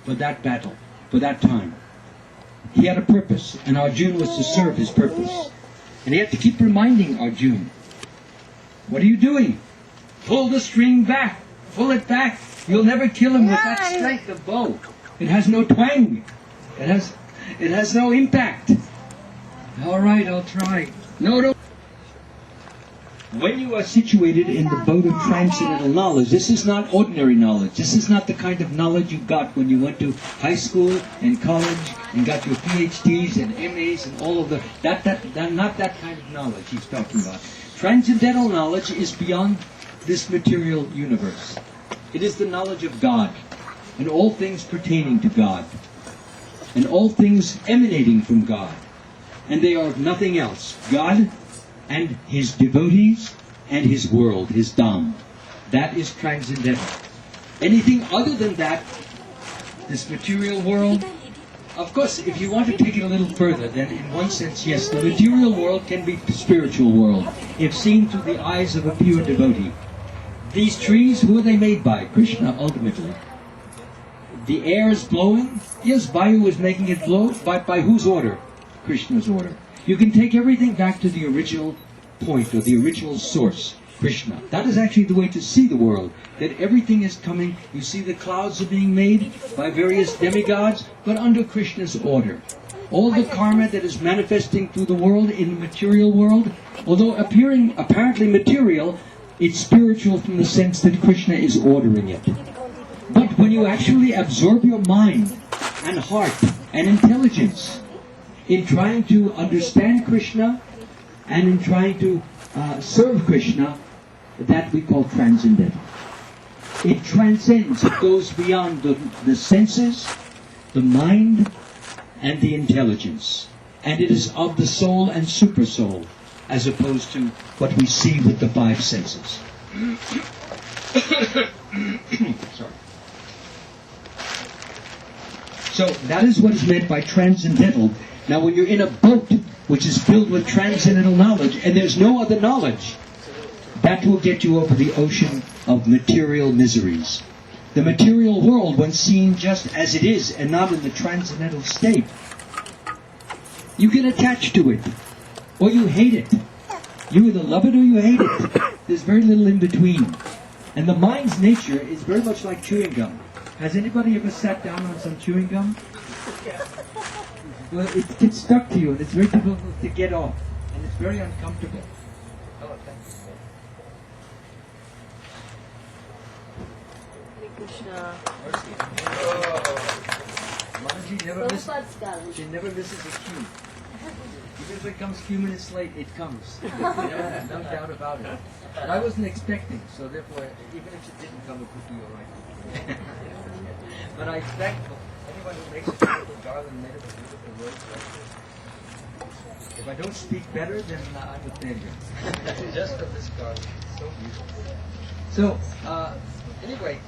for that battle, for that time. He had a purpose, and Arjuna was to serve his purpose. And he had to keep reminding Arjuna, what are you doing? Pull the string back. Pull it back. You'll never kill him with that strength of bow. It has no twang. It has no impact. All right, I'll try. No. When you are situated in the boat of transcendental knowledge, this is not ordinary knowledge. This is not the kind of knowledge you got when you went to high school and college and got your PhDs and MAs and all of the... not that kind of knowledge he's talking about. Transcendental knowledge is beyond this material universe. It is the knowledge of God and all things pertaining to God and all things emanating from God. And they are nothing else. God and his devotees and his world, his Dham. That is transcendental. Anything other than that, this material world, of course, if you want to take it a little further, then in one sense, yes, the material world can be the spiritual world, if seen through the eyes of a pure devotee. These trees, who are they made by? Krishna, ultimately. The air is blowing. Yes, Vayu is making it blow. By whose order? Krishna's order. You can take everything back to the original point, or the original source, Krishna. That is actually the way to see the world, that everything is coming. You see the clouds are being made by various demigods, but under Krishna's order. All the karma that is manifesting through the world in the material world, although appearing apparently material, it's spiritual from the sense that Krishna is ordering it. But when you actually absorb your mind and heart and intelligence in trying to understand Krishna and in trying to serve Krishna, that we call transcendental. It transcends, it goes beyond the senses, the mind, and the intelligence. And it is of the soul and super soul, as opposed to what we see with the five senses. Sorry. So that is what is meant by transcendental. Now when you're in a boat which is filled with transcendental knowledge, and there's no other knowledge, that will get you over the ocean of material miseries. The material world, when seen just as it is and not in the transcendental state, you get attached to it, or you hate it. You either love it or you hate it. There's very little in between. And the mind's nature is very much like chewing gum. Has anybody ever sat down on some chewing gum? Well, it gets stuck to you, and it's very difficult to get off, and it's very uncomfortable. Oh, thanks. Krishna. Mamaji she never misses a cue. Even if it comes a few minutes late, it comes. No doubt about it. But I wasn't expecting, so therefore, even if it didn't come, it would be all right. But I thank anyone who makes a beautiful garland made of a beautiful rose like this. If I don't speak better, then I'm a failure. Just for this garland. So beautiful. So, anyway,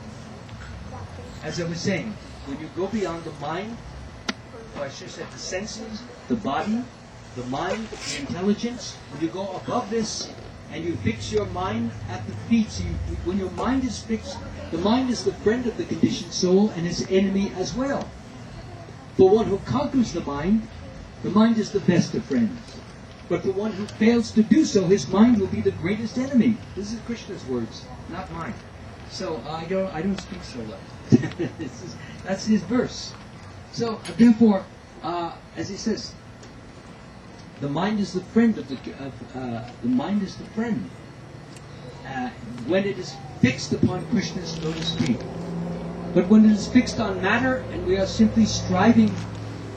as I was saying, when you go beyond the mind, or I should say the senses, the body, the mind, the intelligence, when you go above this and you fix your mind at the feet, so when your mind is fixed, the mind is the friend of the conditioned soul and his enemy as well. For one who conquers the mind is the best of friends. But for one who fails to do so, his mind will be the greatest enemy. This is Krishna's words, not mine. So I don't speak so loud. That's his verse. So therefore, as he says, the mind is the friend of the mind is the friend when it is fixed upon Krishna's lotus feet. But when it is fixed on matter, and we are simply striving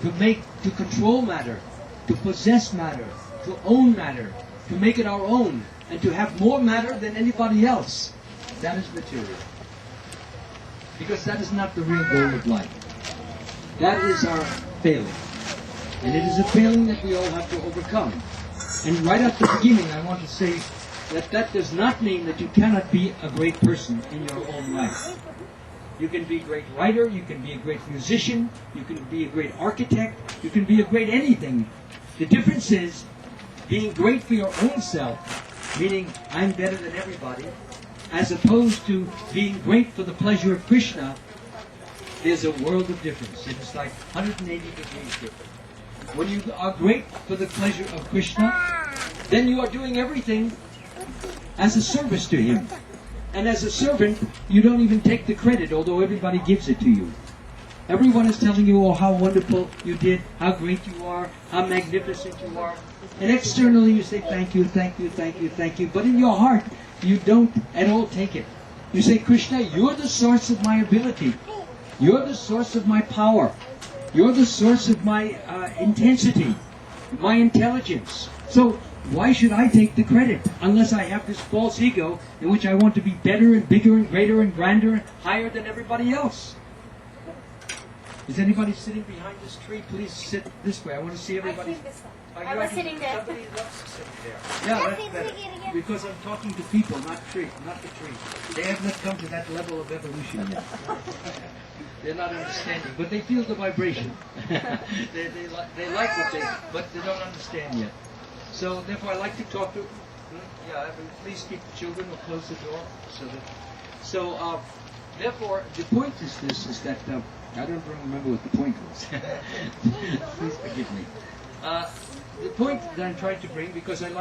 to control matter, to possess matter, to own matter, to make it our own, and to have more matter than anybody else, that is material. Because that is not the real goal of life. That is our failing. And it is a failing that we all have to overcome. And right at the beginning, I want to say that does not mean that you cannot be a great person in your own life. You can be a great writer, you can be a great musician, you can be a great architect, you can be a great anything. The difference is being great for your own self, meaning I'm better than everybody, as opposed to being great for the pleasure of Krishna, there's a world of difference. It's like 180 degrees different. When you are great for the pleasure of Krishna, then you are doing everything as a service to Him. And as a servant, you don't even take the credit, although everybody gives it to you. Everyone is telling you, oh, how wonderful you did, how great you are, how magnificent you are. And externally you say, thank you, thank you, thank you, thank you. But in your heart, you don't at all take it. You say, Krishna, you're the source of my ability. You're the source of my power. You're the source of my intensity, my intelligence. So why should I take the credit unless I have this false ego in which I want to be better and bigger and greater and grander and higher than everybody else? Is anybody sitting behind this tree? Please sit this way. I want to see everybody. I was sitting there. Somebody loves to sit there. Yeah, that's better. Because I'm talking to people, not the tree. They have not come to that level of evolution yet. They're not understanding, but they feel the vibration. they like what they, but they don't understand yet. So therefore, I like to talk to. Please keep the children or close the door so therefore, the point is that I don't remember what the point was. Please forgive me. The point that I'm trying to bring, because I like